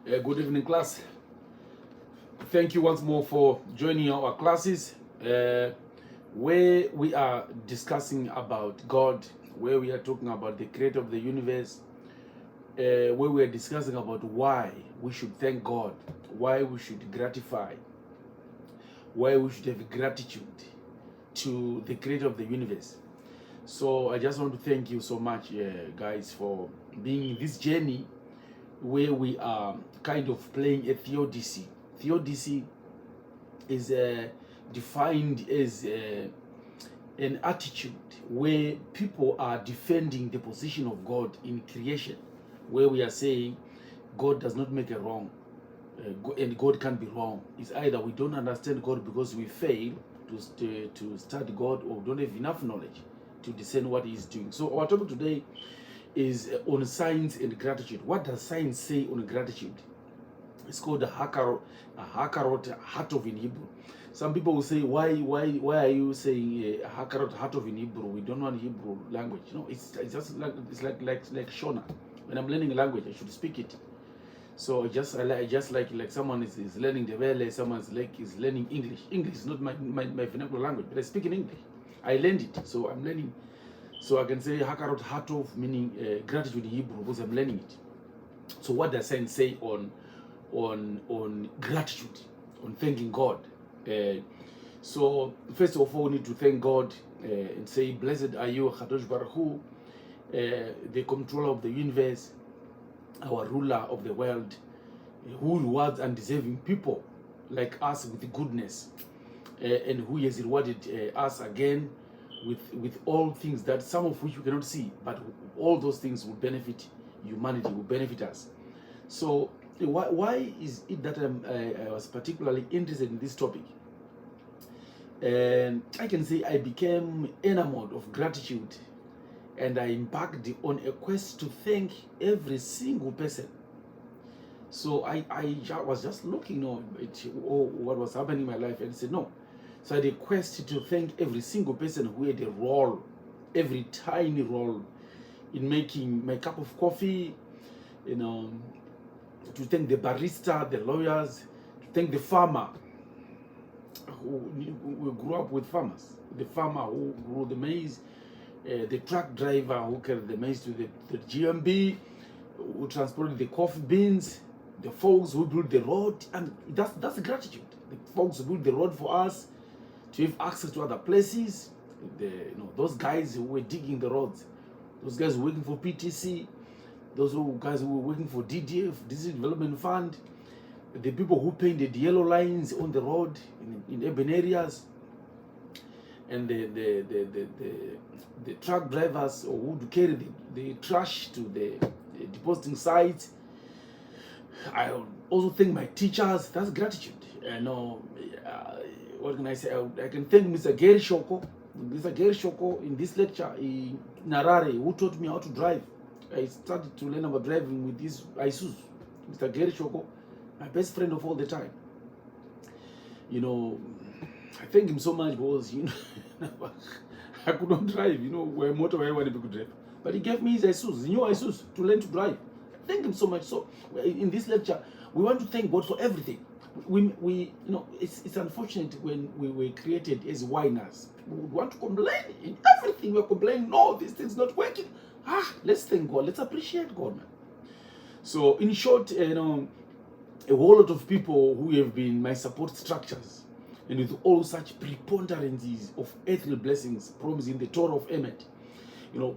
Good evening, class. Thank you once more for joining our classes, where we are discussing about God, where we are talking about the creator of the universe, where we are discussing about why we should thank God, why we should gratify, why we should have gratitude to the creator of the universe. So I just want to thank you so much, guys, for being in this journey where we are kind of playing a theodicy. Theodicy is defined as an attitude where people are defending the position of God in creation, where we are saying God does not make a wrong, and God can't be wrong. It's either we don't understand God because we fail to study God, or don't have enough knowledge to discern what He is doing. So our topic today is on science and gratitude. What does science say on gratitude? It's called a Ha-Rav, Ha-Rav in Hebrew. Some people will say, why are you saying Ha-Rav in Hebrew? We don't want Hebrew language. No, it's just like Shona. When I'm learning a language, I should speak it. So I just like someone is learning the Vele, someone is learning English. English is not my vernacular language, but I speak in English. I learned it, so I'm learning. So I can say Ha-Rav, meaning gratitude in Hebrew, because I'm learning it. So what does science say on gratitude, on thanking God? So first of all, we need to thank God and say, "Blessed are you, Kadosh Baruch Hu, the controller of the universe, our ruler of the world, who rewards undeserving people like us with goodness, and who has rewarded us again with all things that some of which we cannot see, but all those things will benefit humanity, will benefit us." So why is it that I was particularly interested in this topic? And I can say I became enamored of gratitude, and I embarked on a quest to thank every single person. So I was just looking at what was happening in my life and said, no. So I had a quest to thank every single person who had a role, every tiny role in making my cup of coffee, to thank the barista, the lawyers, to thank the farmer who grew up with farmers, the farmer who grew the maize, the truck driver who carried the maize to the GMB, who transported the coffee beans, the folks who built the road. And that's gratitude. The folks who built the road for us to have access to other places. Those guys who were digging the roads, those guys who were working for PTC, those guys who were working for DDF, District Development Fund, the people who painted yellow lines on the road in urban areas, and the truck drivers who would carry the trash to the depositing sites. I also thank my teachers. That's gratitude. What can I say? I can thank Mr. Gary Shoko in this lecture in Narare, who taught me how to drive. I started to learn about driving with this Isuzu. Mr. Gary Shoko, my best friend of all the time. I thank him so much because, I could not drive, where motorway when people could drive. But he gave me his Isuzu, the new Isuzu, to learn to drive. Thank him so much. So in this lecture, we want to thank God for everything. It's unfortunate when we were created as whiners. We would want to complain in everything. We're complaining, no, this thing's not working. Let's thank God. Let's appreciate God, man. So in short, a whole lot of people who have been my support structures, and with all such preponderances of earthly blessings promised in the Torah of Emet,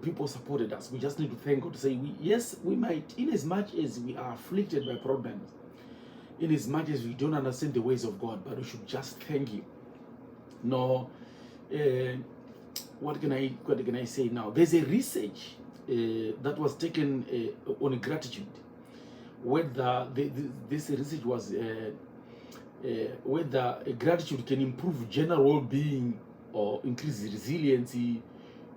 people supported us. We just need to thank God to say, yes, we might, in as much as we are afflicted by problems, in as much as we don't understand the ways of God, but we should just thank Him. What can I say now? There's a research that was taken on gratitude, whether this research was whether gratitude can improve general well-being, or increase resiliency,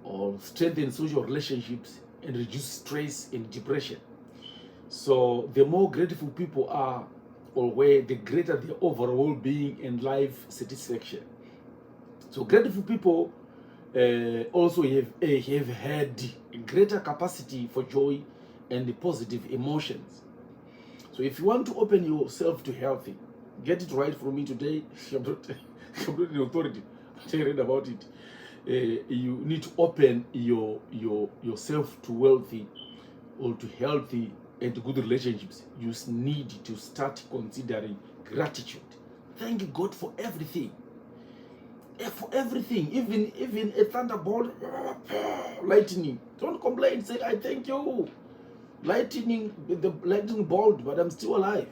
or strengthen social relationships, and reduce stress and depression. So the more grateful people are, or where, the greater their overall well-being and life satisfaction. So grateful people also have had a greater capacity for joy and positive emotions. So if you want to open yourself to healthy, get it right from me today. I'm not an authority, but I read about it. You need to open yourself to wealthy or to healthy and to good relationships. You need to start considering gratitude. Thank God for everything. For everything, even a thunderbolt, lightning. Don't complain. Say, I thank you. Lightning, the lightning bolt, but I'm still alive.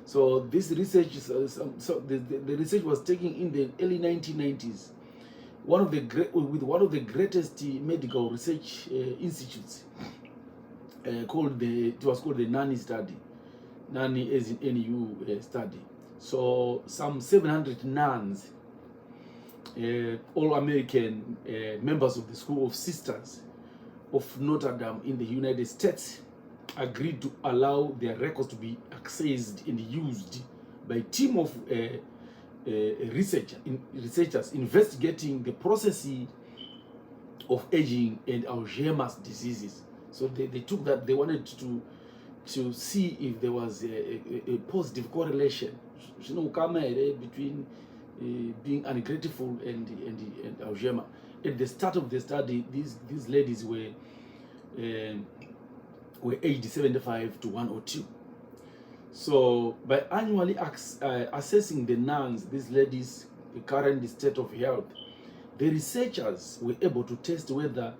So this research, the research was taken in the early 1990s. With one of the greatest medical research institutes, it was called the NANI study. NANI as in NU study. So some 700 nuns, all American members of the School of Sisters of Notre Dame in the United States, agreed to allow their records to be accessed and used by a team of researchers investigating the processes of aging and Alzheimer's diseases. So they took that, they wanted to see if there was a positive correlation between being ungrateful and Alzheimer's. At the start of the study, these ladies were aged 75 to 102. So by annually assessing the nuns, these ladies, the current state of health, the researchers were able to test whether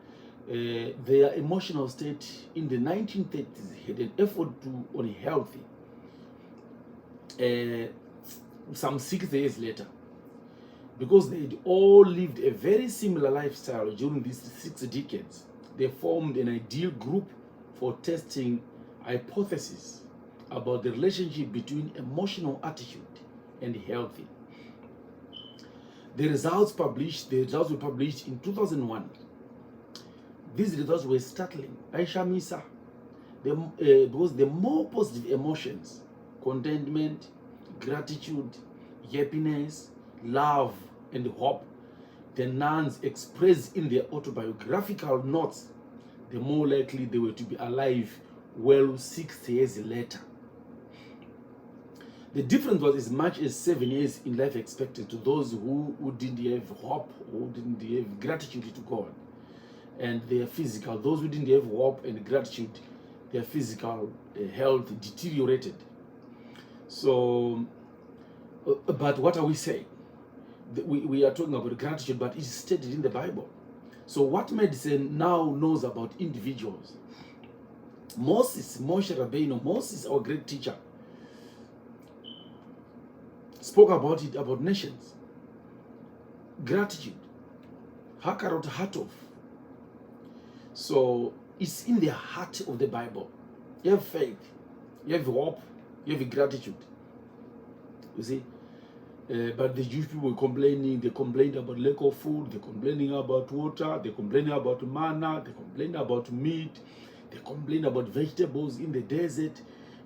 their emotional state in the 1930s had an effort on healthy some 6 years later. Because they had all lived a very similar lifestyle during these 6 decades, they formed an ideal group for testing hypotheses about the relationship between emotional attitude and healthy. The results were published in 2001. These results were startling. Aisha Misa, because the more positive emotions, contentment, gratitude, happiness, love, and hope the nuns expressed in their autobiographical notes, the more likely they were to be alive well 6 years later. The difference was as much as 7 years in life expectancy to those who didn't have hope, who didn't have gratitude to God. And their physical, those who didn't have hope and gratitude, their physical health deteriorated. So, but what are we saying? We are talking about gratitude, but it's stated in the Bible. So what medicine now knows about individuals? Moshe Rabbeinu, Moses, our great teacher, spoke about it, about nations. Gratitude. Hakarot Hatov. So it's in the heart of the Bible. You have faith, you have hope, you have gratitude. You see? But the Jewish people were complaining. They complained about lack of food. They're complaining about water. They're complaining about manna. They complained about meat. They complained about vegetables in the desert,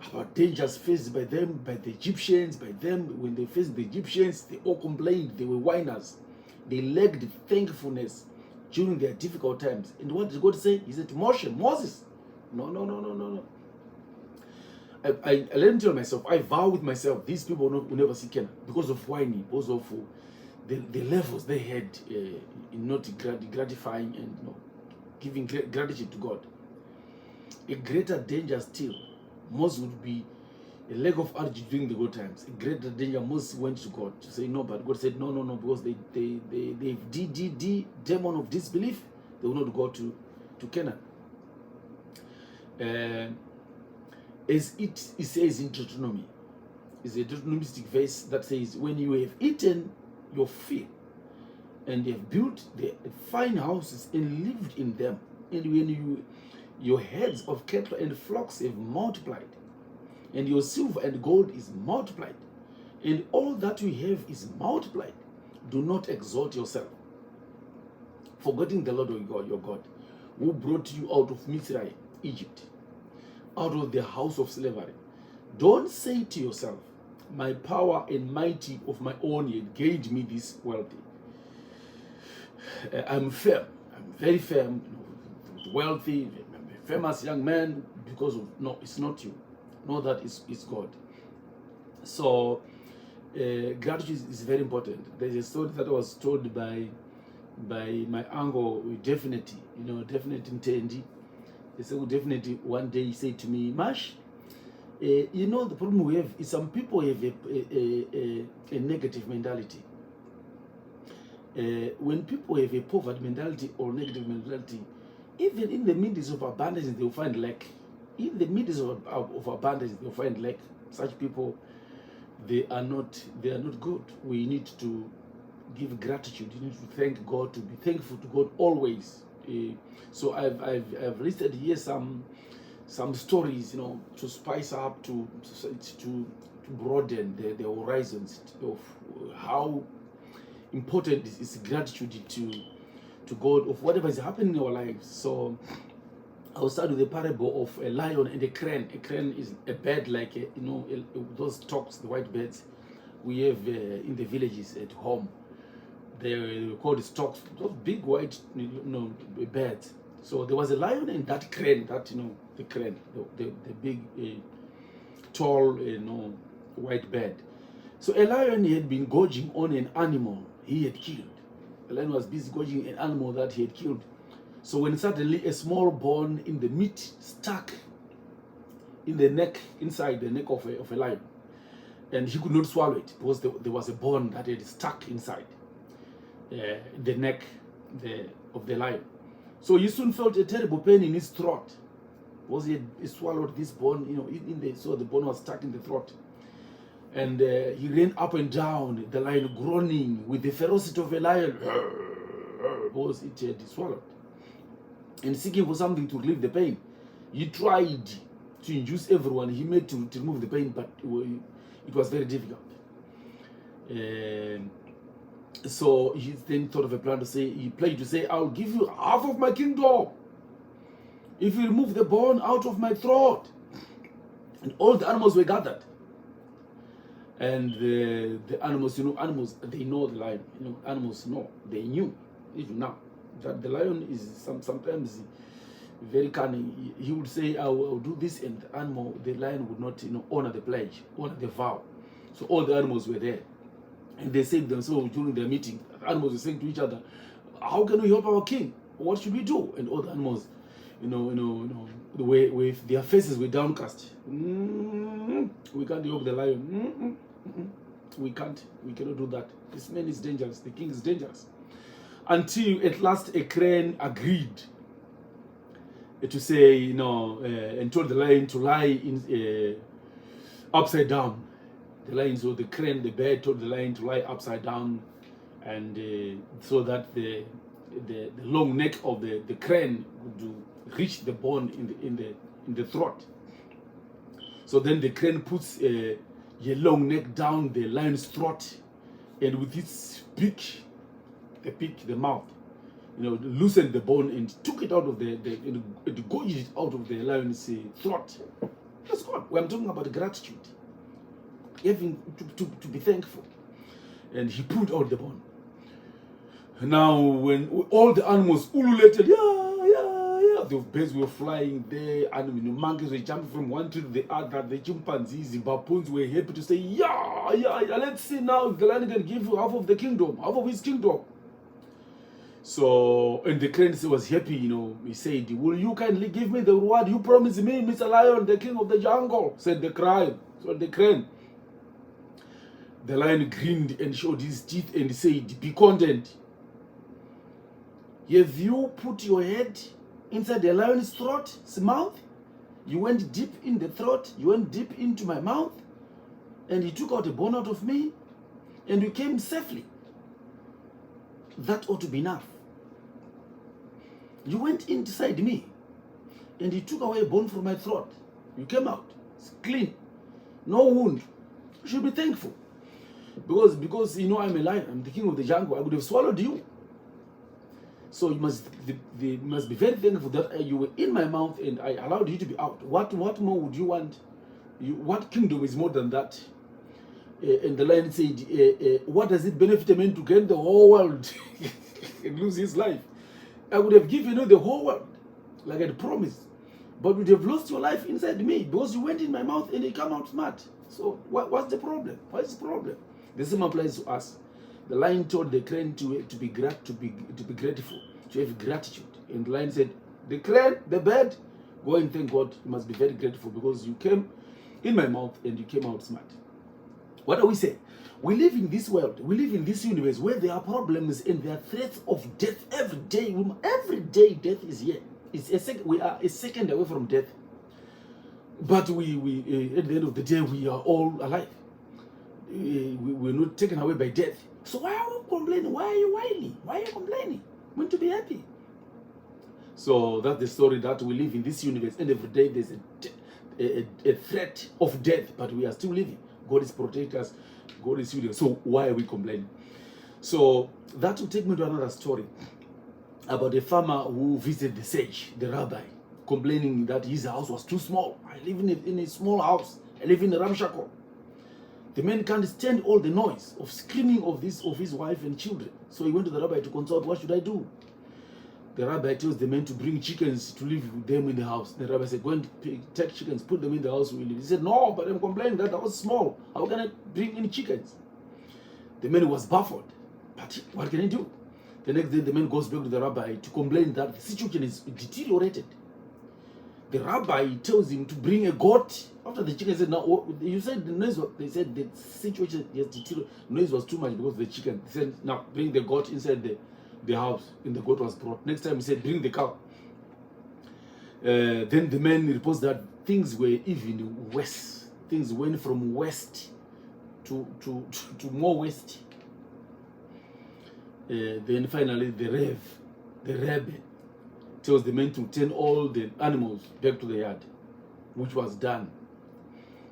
about dangers faced by them, by the Egyptians, by them. When they faced the Egyptians, they all complained. They were whiners. They lacked thankfulness during their difficult times. And what did God say? He said, Moses, no. I let me tell myself, I vow with myself, these people will never see Canaan because of whining, because of the levels they had in not gratifying and giving gratitude to God. A greater danger still, Moses would be a leg of attitude during the good times. A greater danger, Moses went to God to say no, but God said no, because they demon of disbelief, they will not go to Canaan. As it says in Deuteronomy, is a Deuteronomistic verse that says, when you have eaten your fill and you have built the fine houses and lived in them, and when your heads of cattle and flocks have multiplied, and your silver and gold is multiplied, and all that you have is multiplied, do not exalt yourself, forgetting the Lord your God, who brought you out of Mizraim, Egypt, out of the house of slavery. Don't say to yourself, my power and mighty of my own hand gained me this wealthy. I'm firm. I'm very firm, wealthy, I'm a famous young man because of, no, it's not you. Know that it's God. So gratitude is very important. There's a story that was told by my uncle, definitely, definitely Ntendi. He said, definitely one day he said to me, Mash, the problem we have is some people have a negative mentality. When people have a poverty mentality or negative mentality, even in the midst of abundance, they'll find lack. In the midst of abundance, they'll find lack. Such people, they are not good. We need to give gratitude. You need to thank God, to be thankful to God always. So I've listed here some stories, to spice up, to broaden the horizons of how important is gratitude to God of whatever is happening in our lives. So I'll start with the parable of a lion and a crane. A crane is a bird like those storks, the white birds we have in the villages at home. They're called storks, those big white birds. So there was a lion and that crane, the crane, the big tall white bird. So a lion had been gorging on an animal he had killed. The lion was busy gorging an animal that he had killed. So when suddenly a small bone in the meat stuck in the neck, inside the neck of a lion, and he could not swallow it because there was a bone that had stuck inside the neck of the lion. So he soon felt a terrible pain in his throat because he swallowed this bone, so the bone was stuck in the throat. And he ran up and down, the lion groaning with the ferocity of a lion because it had swallowed. And seeking for something to relieve the pain. He tried to induce everyone he made to remove the pain, but it was very difficult. So he then thought of a plan to say, he played to say, I'll give you half of my kingdom if you remove the bone out of my throat. And all the animals were gathered. And the animals, animals, they know the lion. Animals know, they knew, even now, that the lion is sometimes very cunning. He would say, I will do this, and the lion would not, honor the pledge, honor the vow. So all the animals were there. And they said themselves during their meeting, the animals were saying to each other, how can we help our king? What should we do? And all the animals, the way with their faces were downcast. We can't help the lion. We cannot do that. This man is dangerous. The king is dangerous. Until at last a crane agreed to say, and told the lion to lie upside down. The lion, so the crane, the bird, told the lion to lie upside down, and so that the long neck of the crane would reach the bone in the throat. So then the crane puts a long neck down the lion's throat, and with its beak, the mouth, loosened the bone and took it out of it gorged it out of the lion's throat. That's God. I'm talking about gratitude. Having to be thankful. And he pulled out the bone. Now, when all the animals ululated, the birds were flying there, and monkeys were jumping from one tree to the other, the chimpanzees, the baboons were happy to say, let's see now if the lion can give you half of the kingdom, half of his kingdom. So, and the crane was happy, he said, will you kindly give me the reward you promised me, Mr. Lion, the king of the jungle, said the crane. So the crane. The lion grinned and showed his teeth and said, be content. Have you put your head inside the lion's throat, his mouth? You went deep in the throat, you went deep into my mouth, and you took out a bone out of me, and you came safely. That ought to be enough. You went inside me, and you took away a bone from my throat. You came out, it's clean, no wound. You should be thankful. Because I'm a lion, I'm the king of the jungle, I would have swallowed you. So you must be very thankful that you were in my mouth and I allowed you to be out. What more would you want? What kingdom is more than that? And the lion said, what does it benefit a man to gain the whole world and lose his life? I would have given you the whole world, like I had promised. but you'd have lost your life inside me because you went in my mouth and you come out smart. So what's the problem? What's the problem? The same applies to us. The lion told the crane to be grateful, to have gratitude. And the lion said, the crane, the bird, go and thank God. You must be very grateful because you came in my mouth and you came out smart. What do we say? We live in this world, we live in this universe where there are problems and there are threats of death every day. Every day death is here. We are a second away from death. But we at the end of the day, we are all alive. We're not taken away by death. So why are you complaining? Why are you whining? Why are you complaining? We want to be happy. So that's the story, that we live in this universe, and every day there's a threat of death, but we are still living. God is protecting us. God is healing us. So why are we complaining? So that will take me to another story about a farmer who visited the sage, the rabbi, complaining that his house was too small. I live in a small house. I live in a ramshackle. The man can't stand all the noise of screaming of his wife and children. So he went to the rabbi to consult, what should I do? The rabbi tells the man to bring chickens to live with them in the house. The rabbi said, go and take chickens, put them in the house. He said, no, but I'm complaining that the house is small. How can I bring in chickens? The man was baffled. But what can he do? The next day, the man goes back to the rabbi to complain that the situation is deteriorated. The rabbi tells him to bring a goat. After the chicken said, no, you said the noise, they said the situation has deteriorated. Noise was too much because of the chicken. They said, now bring the goat inside the house, and the goat was brought. Next time he said, bring the cow. Then the man reports that things were even worse. Things went from west to more west. Then finally the Rebbe tells the man to turn all the animals back to the yard, which was done.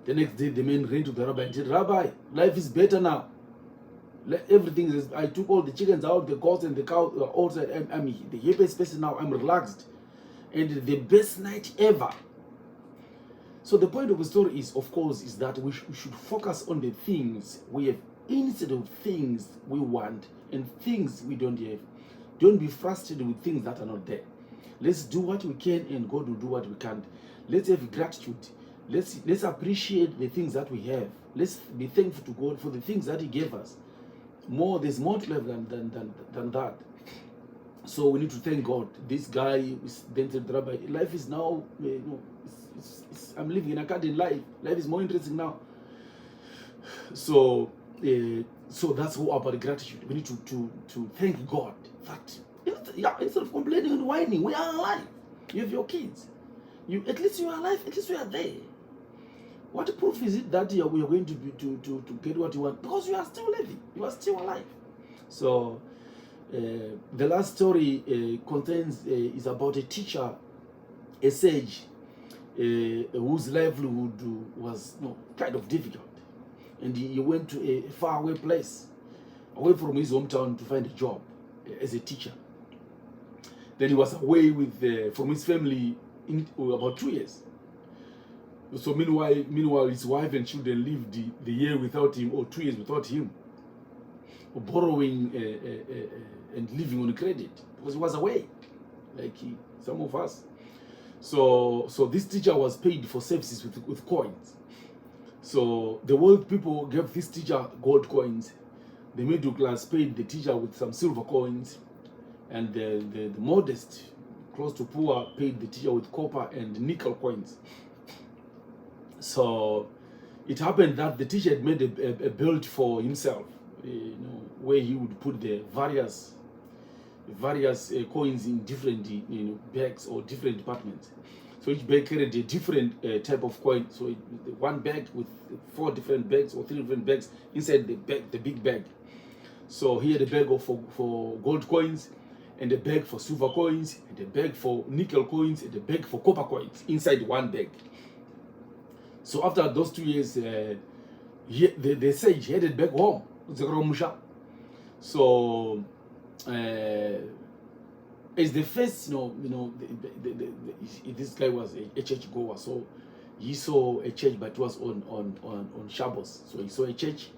The next day the man ran to the rabbi and said, Rabbi, life is better now. Everything is, I took all the chickens out, the goats and the cows outside. I'm the happiest person now. I'm relaxed. And the best night ever. So the point of the story is, of course, is that we should focus on the things we have instead of things we want and things we don't have. Don't be frustrated with things that are not there. Let's do what we can and God will do what we can't. Let's have gratitude. Let's appreciate the things that we have. Let's be thankful to God for the things that He gave us. There's more to life than that. So we need to thank God. This guy then said, Rabbi, life is now, I'm living in a garden life. Life is more interesting now. So that's all about gratitude. We need to thank God that instead of complaining and whining, we are alive. You have your kids. At least you are alive. At least we are there. What proof is it that we are going to get what you want? Because you are still living. You are still alive. So the last story is about a teacher, a sage, whose livelihood was kind of difficult. And he went to a faraway place, away from his hometown, to find a job as a teacher. Then he was away from his family in about 2 years. So meanwhile, his wife and children lived the year without him, or 2 years without him, or borrowing and living on credit because he was away, like some of us. So this teacher was paid for services with coins. So the world people gave this teacher gold coins. The middle class paid the teacher with some silver coins, and the modest, close to poor, paid the teacher with copper and nickel coins. So it happened that the teacher had made a belt for himself, where he would put the various coins in different bags or different departments. So each bag carried a different type of coin. So one bag with 4 different bags or 3 different bags inside the big bag. So he had a bag for gold coins, and a bag for silver coins, and a bag for nickel coins, and a bag for copper coins inside one bag. So after those 2 years, the sage headed back home. So as the first, this guy was a church goer. So he saw a church, but it was on Shabbos. So he saw a church,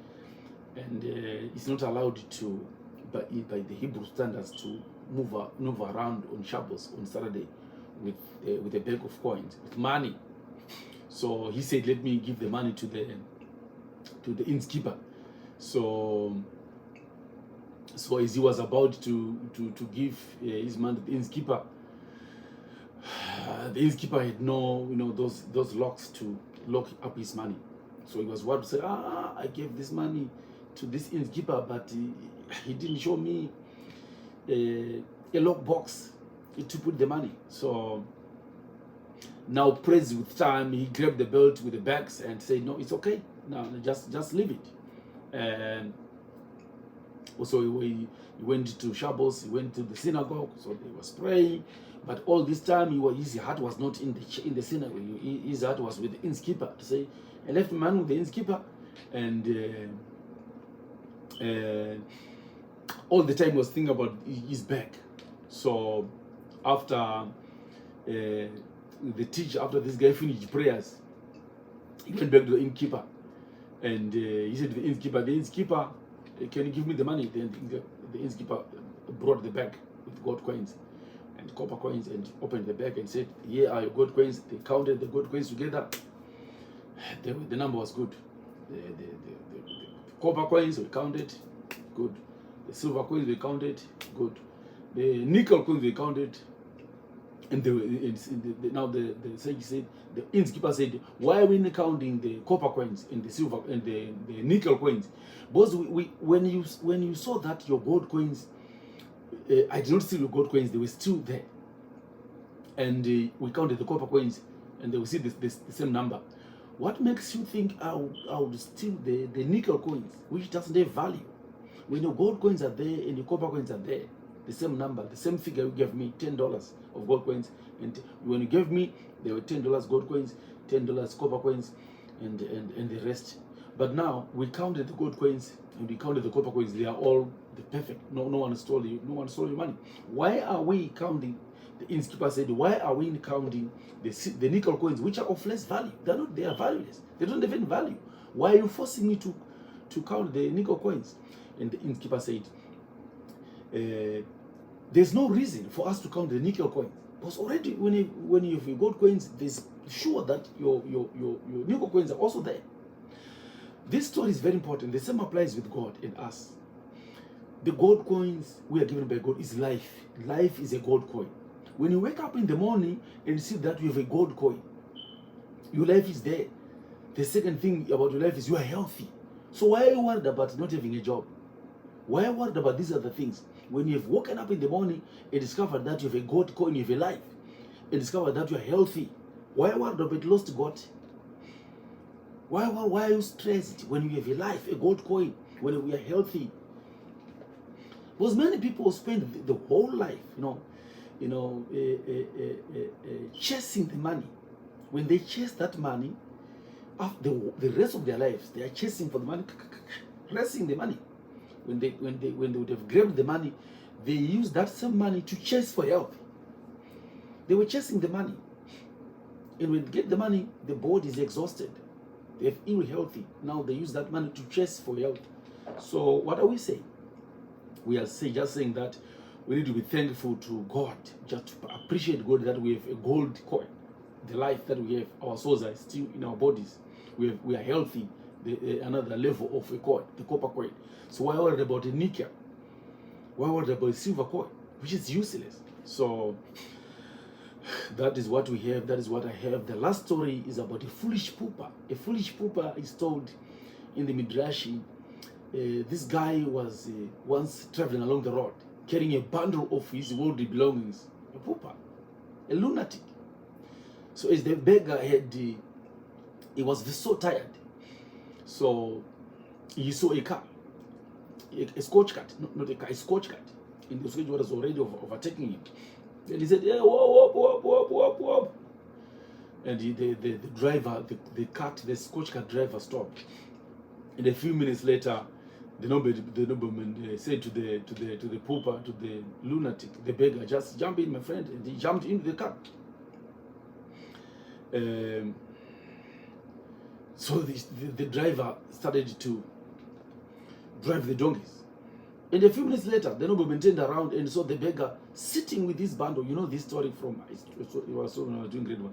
and it's not allowed to, by the Hebrew standards, to move around on Shabbos, on Saturday, with a bag of coins, with money. So he said, let me give the money to the innkeeper. So as he was about to give his money to the innkeeper, the innkeeper had no, those locks to lock up his money. So he was about to say, I gave this money to this innkeeper, but he didn't show me a lock box to put the money. So now, praise with time, he grabbed the belt with the bags and said, no, it's okay. No, just leave it. And also he went to Shabbos, he went to the synagogue, so they was praying. But all this time, his heart was not in the synagogue. His heart was with the innkeeper. To say, I left the man with the innkeeper, and all the time was thinking about his back. So after the teacher, after this guy finished prayers, he went back to the innkeeper, and he said to the innkeeper, can you give me the money? Then the innkeeper brought the bag with gold coins and copper coins and opened the bag and said, here are your gold coins. They counted the gold coins together. The number was good. The copper coins were counted, good. The silver coins were counted, good. The nickel coins were counted. And now the sage said, the innkeeper said, why are we not counting the copper coins and the silver and the nickel coins? Because when you saw that your gold coins, I did not see your gold coins, they were still there. And we counted the copper coins, and they will see the same number. What makes you think I would steal the nickel coins, which doesn't have value? When your gold coins are there and your copper coins are there, the same number, the same figure you gave me, $10 of gold coins, and when you gave me, there were $10 gold coins, $10 copper coins, and the rest. But now we counted the gold coins and we counted the copper coins. They are all the perfect. No one stole you. No one stole your money. Why are we counting? The innkeeper said, why are we counting the nickel coins, which are of less value? They're not. They are valueless. They don't have any value. Why are you forcing me to count the nickel coins? And the innkeeper said, there's no reason for us to count the nickel coins, because already when you have your gold coins, there's sure that your nickel coins are also there. This story is very important. The same applies with God and us. The gold coins we are given by God is life. Life is a gold coin. When you wake up in the morning and see that you have a gold coin, your life is there. The second thing about your life is you are healthy. So why are you worried about not having a job? Why are you worried about these other things? When you have woken up in the morning and discovered that you have a gold coin, you have a life, and discovered that you are healthy, why are you worried about lost God? Why are you stressed when you have a life, a gold coin, when we are healthy? Because many people spend the whole life, chasing the money. When they chase that money, after the rest of their lives, they are chasing for the money, pressing the money. When they would have grabbed the money, they used that same money to chase for health. They were chasing the money. And when they get the money, the body is exhausted. They have ill healthy. Now they use that money to chase for health. So what are we saying? We are just saying that we need to be thankful to God, just to appreciate God that we have a gold coin. The life that we have, our souls are still in our bodies. We are healthy. Another level of a coin, the copper coin. So why worried about a nickel? Why worried about a silver coin, which is useless? So that is what we have. That is what I have. The last story is about a foolish pooper. A foolish pooper is told in the Midrashi. This guy was once traveling along the road, carrying a bundle of his worldly belongings. A pooper, a lunatic. So as the beggar he was so tired. So he saw a car, a scotch cat, not a car, a scotch cat. And the scotch was already overtaking him. Then he said, yeah, whoa. And the driver, the scotch cat driver stopped. And a few minutes later, the nobleman said to the pooper, to the lunatic, the beggar, just jump in, my friend. And he jumped into the car. So the driver started to drive the donkeys. And a few minutes later, the nobleman turned around and saw the beggar sitting with his bundle. You know this story from, it was when I was doing grade 1.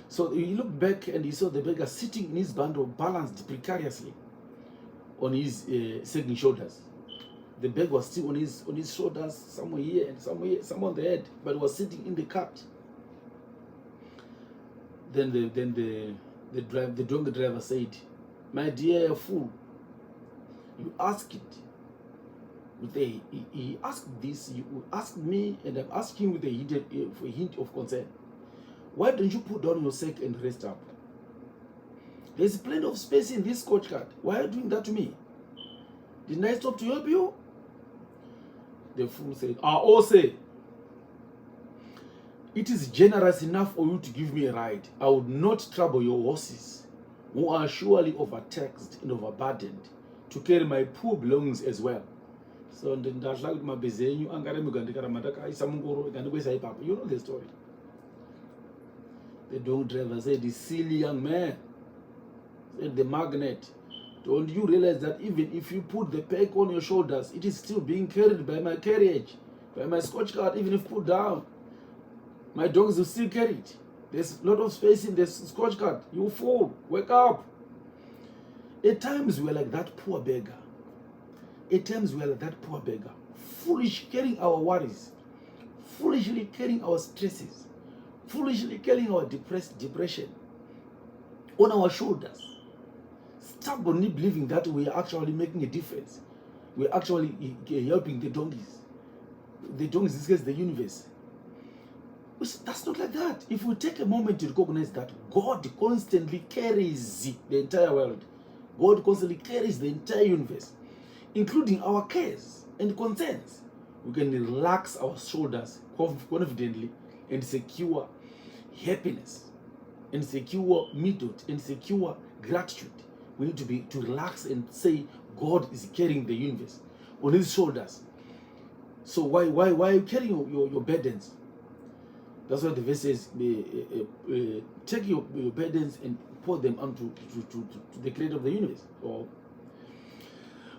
So he looked back and he saw the beggar sitting in his bundle, balanced precariously on his sagging shoulders. The bag was still on his shoulders, somewhere here and somewhere here, some on the head, but it was sitting in the cart. Then the donkey driver said, "My dear fool, you asked it with he asked this, you asked me, and I'm asking with a hint of concern. Why don't you put down your sack and rest up? There's plenty of space in this coach cart. Why are you doing that to me? Didn't I stop to help you?" The fool said, "Also, it is generous enough for you to give me a ride. I would not trouble your horses, who are surely overtaxed and overburdened, to carry my poor belongings as well." So you know the story. The dog driver said, "The silly young man," said the magnet, "don't you realize that even if you put the pack on your shoulders, it is still being carried by my carriage, by my scotch cart? Even if put down, my dogs will still carry it. There's a lot of space in the scotch cart. You fool, wake up." At times we are like that poor beggar. At times we are like that poor beggar, foolish carrying our worries, foolishly carrying our stresses, foolishly carrying our depression on our shoulders, stubbornly believing that we are actually making a difference. We are actually helping the donkeys. The donkeys, in this case, the universe. That's not like that. If we take a moment to recognize that God constantly carries the entire world, God constantly carries the entire universe, including our cares and concerns, we can relax our shoulders confidently and secure happiness, and secure middle, and secure gratitude. We need to relax and say God is carrying the universe on his shoulders. So why are you carrying your burdens? That's why the verse says, take your burdens and pour them onto to the creator of the universe.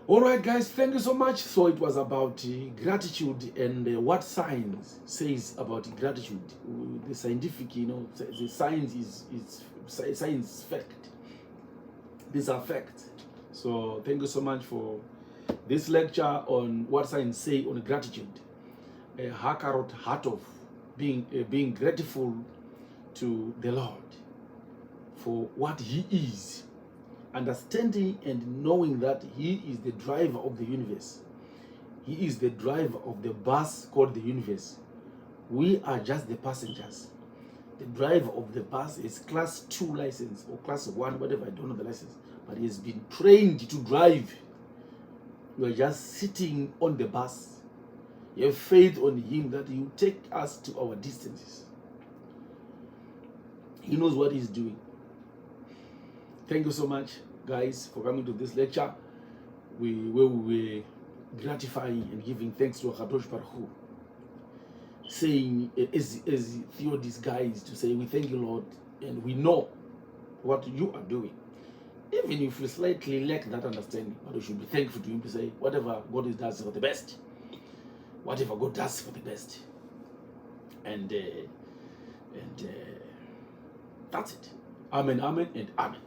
All right, guys, thank you so much. So it was about gratitude and what science says about gratitude. The scientific, the science is science fact. These are facts. So thank you so much for this lecture on what science say on gratitude. Heart of being grateful to the Lord for what he is, understanding and knowing that he is the driver of the universe. He is the driver of the bus called the universe. We are just the passengers. The driver of the bus is class 2 license or class 1, whatever, I don't know the license, but he has been trained to drive. You are just sitting on the bus. You have faith on him that he will take us to our distances. He knows what he's doing. Thank you so much, guys, for coming to this lecture. We were gratifying and giving thanks to Akadosh Baruch Hu, saying, as Theodis guys, to say, we thank you, Lord, and we know what you are doing. Even if we slightly lack that understanding, but we should be thankful to him, to say, whatever God does for the best. Whatever God does for the best. And that's it. Amen, amen, and amen.